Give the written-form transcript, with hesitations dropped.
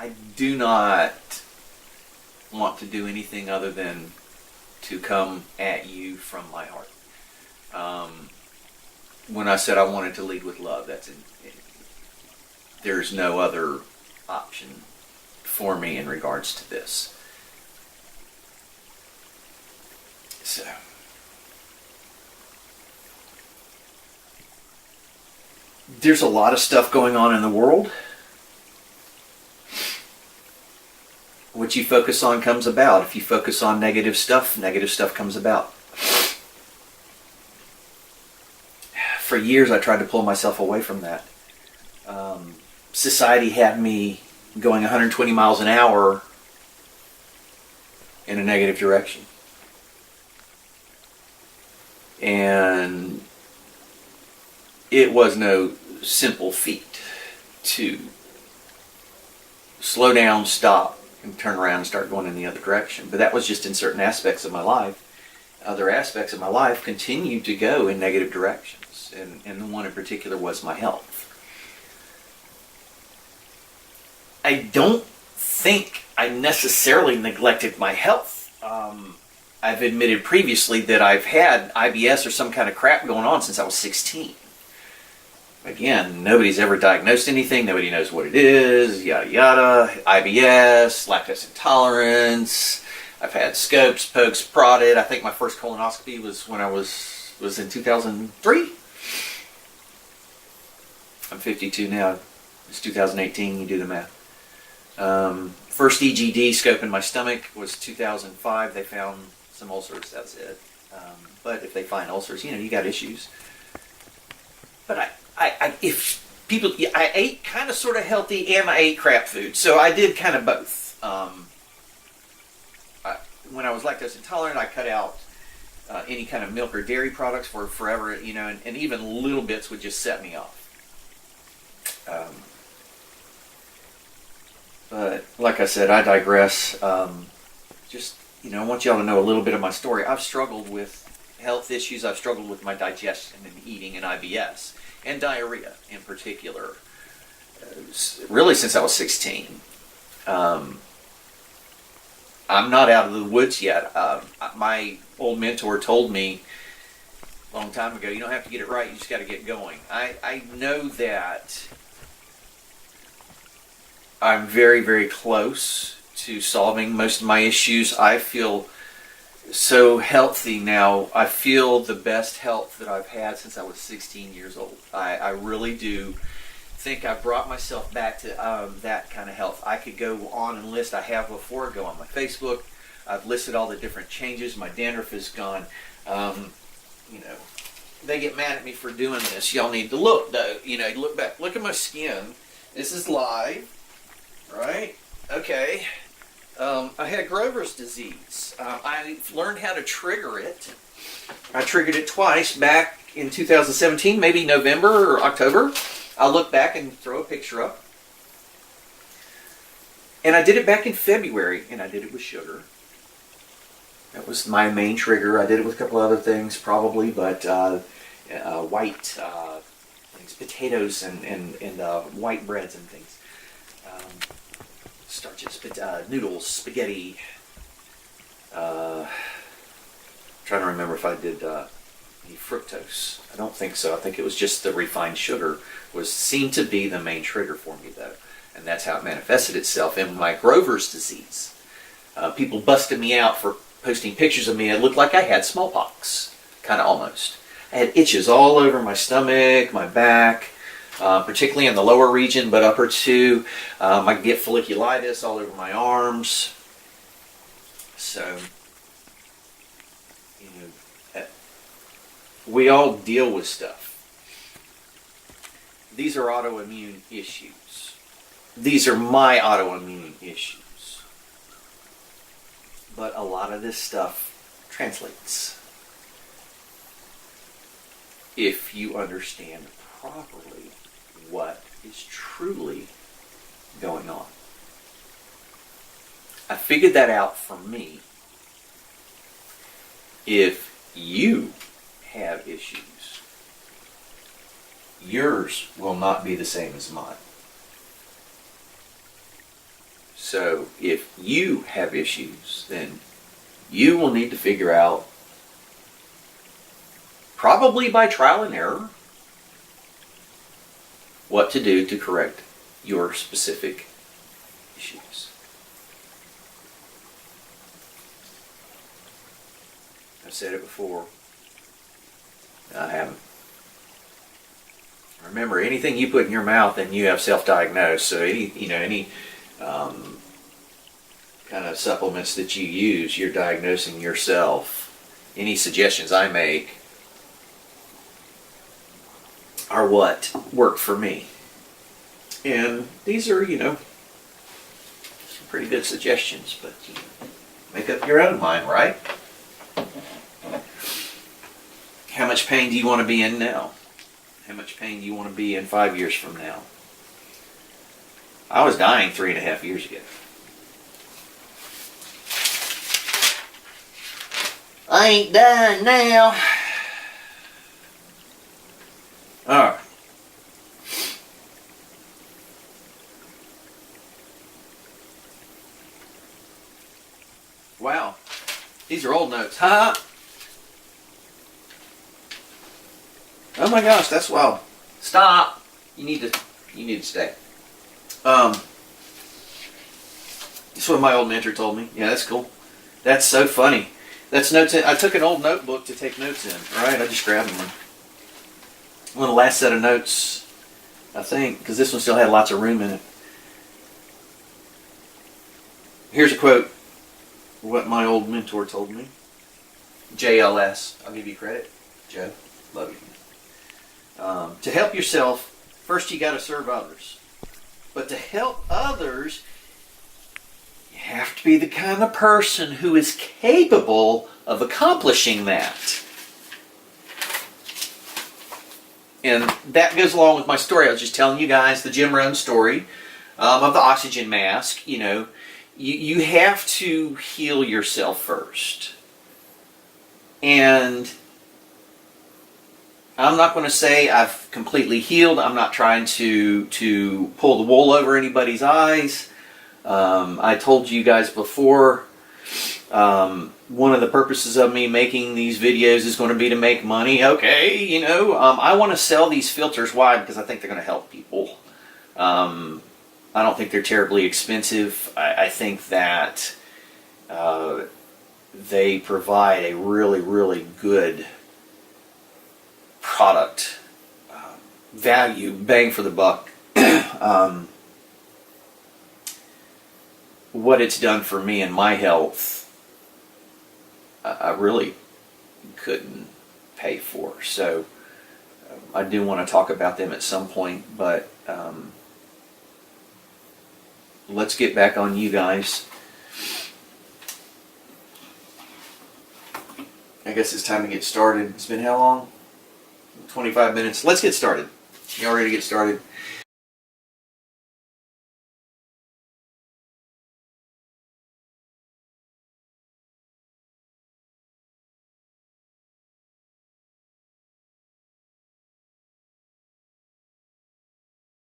I do not want to do anything other than to come at you from my heart. When I said I wanted to lead with love, there's no other option for me in regards to this. So, there's a lot of stuff going on in the world. What you focus on comes about. If you focus on negative stuff comes about. For years I tried to pull myself away from that. Society had me going 120 miles an hour in a negative direction. And it was no simple feat to slow down, stop, and turn around and start going in the other direction. But that was just in certain aspects of my life. Other aspects of my life continued to go in negative directions. And the one in particular was my health. I don't think I necessarily neglected my health. I've admitted previously that I've had IBS or some kind of crap going on since I was 16. Again, nobody's ever diagnosed anything. Nobody knows what it is, yada yada. IBS, lactose intolerance. I've had scopes, pokes, prodded. I think my first colonoscopy was when I was in 2003. I'm 52 now. It's 2018. You do the math. First EGD scope in my stomach was 2005. They found some ulcers. That's it. But if they find ulcers, you got issues. But I ate kind of sort of healthy and I ate crap food. So I did kind of both. When I was lactose intolerant, I cut out any kind of milk or dairy products for forever, and even little bits would just set me off. But like I said, I digress. I want y'all to know a little bit of my story. I've struggled with health issues. I've struggled with my digestion and eating and IBS and diarrhea in particular. Really since I was 16. I'm not out of the woods yet. My old mentor told me a long time ago, you don't have to get it right, you just got to get going. I know that I'm very, very close to solving most of my issues. I feel so healthy now. I feel the best health that I've had since I was 16 years old. I really do think I've brought myself back to that kind of health. I could go on and list. I have before. Go on my Facebook. I've listed all the different changes. My dandruff is gone. They get mad at me for doing this. Y'all need to look, though. Look back. Look at my skin. This is live. Right? Okay. I had Grover's disease. I learned how to trigger it. I triggered it twice back in 2017, maybe November or October. I'll look back and throw a picture up. And I did it back in February, and I did it with sugar. That was my main trigger. I did it with a couple other things, probably, but white things, potatoes and white breads and things. Starches, noodles, spaghetti. Trying to remember if I did any fructose. I don't think so. I think it was just the refined sugar seemed to be the main trigger for me, though, and that's how it manifested itself in my Grover's disease. People busted me out for posting pictures of me. It looked like I had smallpox, kind of almost. I had itches all over my stomach, my back. Particularly in the lower region, but upper too. I could get folliculitis all over my arms. So, we all deal with stuff. These are autoimmune issues. These are my autoimmune issues. But a lot of this stuff translates if you understand properly what is truly going on. I figured that out for me. If you have issues, yours will not be the same as mine. So if you have issues, then you will need to figure out, probably by trial and error, what to do to correct your specific issues. I've said it before. I haven't. Remember, anything you put in your mouth, and you have self-diagnosed. So any kind of supplements that you use, you're diagnosing yourself. Any suggestions I make are what worked for me. And these are, some pretty good suggestions, but make up your own mind, right? How much pain do you want to be in now? How much pain do you want to be in 5 years from now? I was dying 3.5 years ago. I ain't dying now. Alright. Wow. These are old notes. Ha! Oh my gosh, that's wild. Stop. You need to stay. That's what my old mentor told me. Yeah, that's cool. That's so funny. That's notes in. I took an old notebook to take notes in. Alright, I just grabbed one. One of the last set of notes, I think, because this one still had lots of room in it. Here's a quote, what my old mentor told me. JLS, I'll give you credit. Joe, love you. To help yourself, first you got to serve others. But to help others, you have to be the kind of person who is capable of accomplishing that. And that goes along with my story. I was just telling you guys the Jim Rohn story of the oxygen mask. You have to heal yourself first. And I'm not going to say I've completely healed. I'm not trying to pull the wool over anybody's eyes. I told you guys before, one of the purposes of me making these videos is going to be to make money. Okay, I want to sell these filters. Why? Because I think they're going to help people. I don't think they're terribly expensive. I think that they provide a really, really good product, value, bang for the buck. What it's done for me and my health, I really couldn't pay for. So I do want to talk about them at some point, but let's get back on you guys. I guess it's time to get started. It's been how long? 25 minutes. Let's get started. Y'all ready to get started?